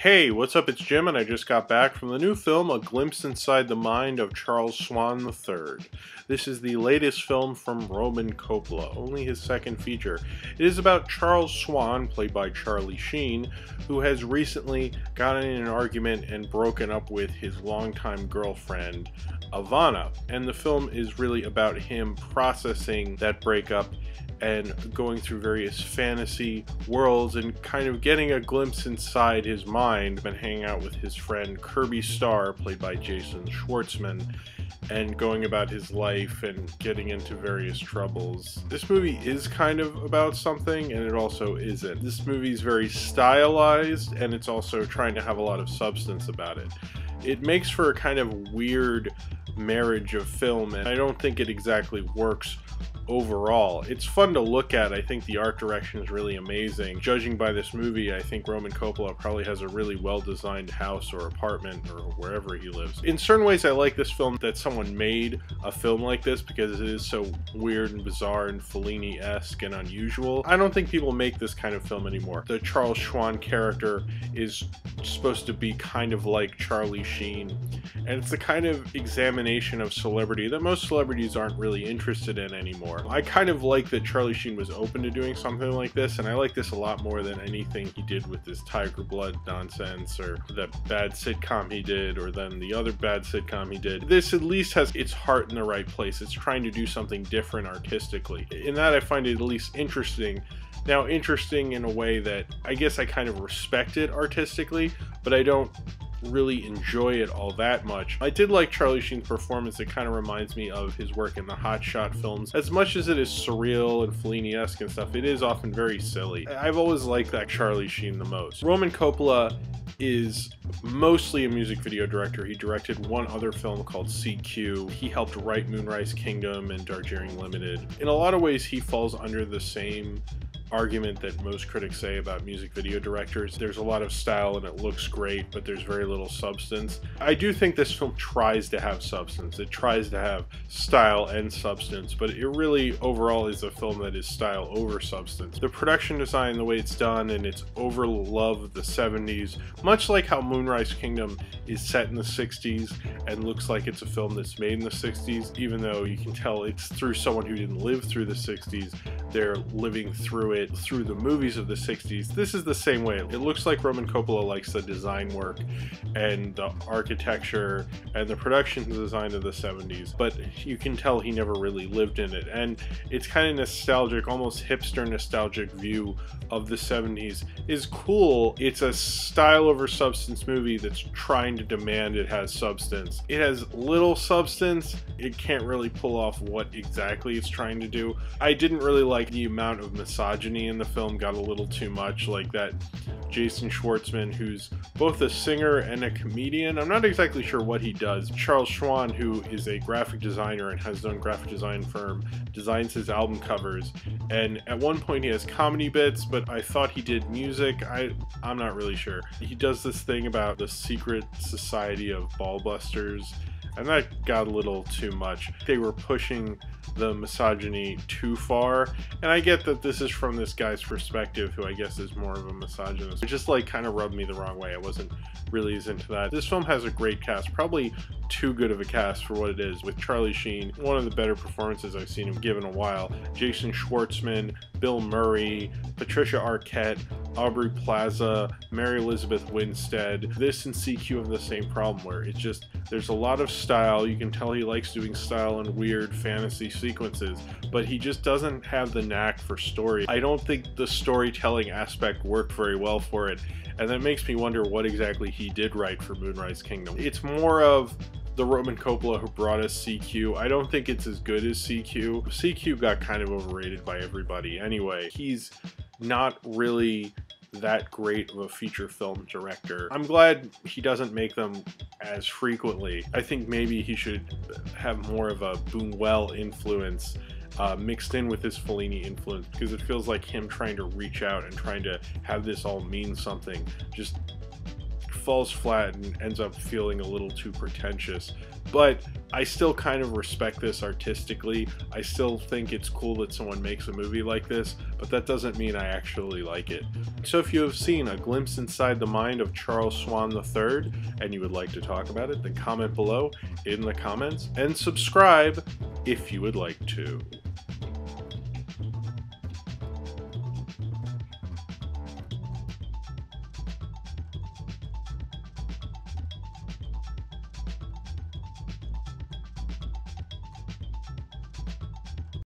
Hey, what's up? It's Jim, and I just got back from the new film, A Glimpse Inside the Mind of Charles Swan III. This is the latest film from Roman Coppola, only his second feature. It is about Charles Swan, played by Charlie Sheen, who has recently gotten in an argument and broken up with his longtime girlfriend, Ivana. And the film is really about him processing that breakup and going through various fantasy worlds and kind of getting a glimpse inside his mind and hanging out with his friend Kirby Starr, played by Jason Schwartzman, and going about his life and getting into various troubles. This movie is kind of about something, and it also isn't. This movie is very stylized, and it's also trying to have a lot of substance about it. It makes for a kind of weird marriage of film, and I don't think it exactly works overall. It's fun to look at. I think the art direction is really amazing. Judging by this movie, I think Roman Coppola probably has a really well-designed house or apartment or wherever he lives. In certain ways, I like this film that someone made a film like this because it is so weird and bizarre and Fellini-esque and unusual. I don't think people make this kind of film anymore. The Charles Swan character is supposed to be kind of like Charlie Sheen, and it's the kind of examination of celebrity that most celebrities aren't really interested in anymore. I kind of like that Charlie Sheen was open to doing something like this, and I like this a lot more than anything he did with this Tiger Blood nonsense, or that bad sitcom he did, or then the other bad sitcom he did. This at least has its heart in the right place. It's trying to do something different artistically. In that, I find it at least interesting. Now, interesting in a way that I guess I kind of respect it artistically, but I don't really enjoy it all that much. I did like Charlie Sheen's performance. It kind of reminds me of his work in the Hot Shot films. As much as it is surreal and Fellini-esque and stuff, it is often very silly. I've always liked that Charlie Sheen the most. Roman Coppola is mostly a music video director. He directed one other film called CQ. He helped write Moonrise Kingdom and Darjeeling Limited. In a lot of ways, he falls under the same argument that most critics say about music video directors. There's a lot of style and it looks great, but there's very little substance. I do think this film tries to have substance. It tries to have style and substance, but it really overall is a film that is style over substance. The production design, the way it's done, and its over love of the 70s, much like how Moonrise Kingdom is set in the 60s and looks like it's a film that's made in the 60s, even though you can tell it's through someone who didn't live through the 60s. They're living through it through the movies of the 60s. This is the same way. It looks like Roman Coppola likes the design work and the architecture and the production design of the 70s, but you can tell he never really lived in it. And it's kind of nostalgic, almost hipster nostalgic view of the 70s is cool. It's a style over substance movie that's trying to demand it has substance. It has little substance. It can't really pull off what exactly it's trying to do. I didn't really like the amount of misogyny in the film. Got a little too much, like that Jason Schwartzman, who's both a singer and a comedian. I'm not exactly sure what he does. Charles Swan, who is a graphic designer and has his own graphic design firm, designs his album covers, and at one point he has comedy bits, but I thought he did music. I'm not really sure. He does this thing about the secret society of ballbusters, and that got a little too much. They were pushing the misogyny too far, and I get that this is from this guy's perspective, who I guess is more of a misogynist. It just like kind of rubbed me the wrong way. I wasn't really as into that. This film has a great cast, probably too good of a cast for what it is, with Charlie Sheen, one of the better performances I've seen him give in a while, Jason Schwartzman, Bill Murray, Patricia Arquette, Aubrey Plaza, Mary Elizabeth Winstead. This and CQ have the same problem, where it's just, there's a lot of style. You can tell he likes doing style and weird fantasy sequences, but he just doesn't have the knack for story. I don't think the storytelling aspect worked very well for it, and that makes me wonder what exactly he did right for Moonrise Kingdom. It's more of the Roman Coppola who brought us CQ. I don't think it's as good as CQ. CQ got kind of overrated by everybody anyway. He's not really that great of a feature film director. I'm glad he doesn't make them as frequently. I think maybe he should have more of a Buñuel influence mixed in with his Fellini influence, because it feels like him trying to reach out and trying to have this all mean something just falls flat and ends up feeling a little too pretentious. but I still kind of respect this artistically. I still think it's cool that someone makes a movie like this, but that doesn't mean I actually like it. So if you have seen A Glimpse Inside the Mind of Charles Swan III and you would like to talk about it, then comment below in the comments and subscribe if you would like to.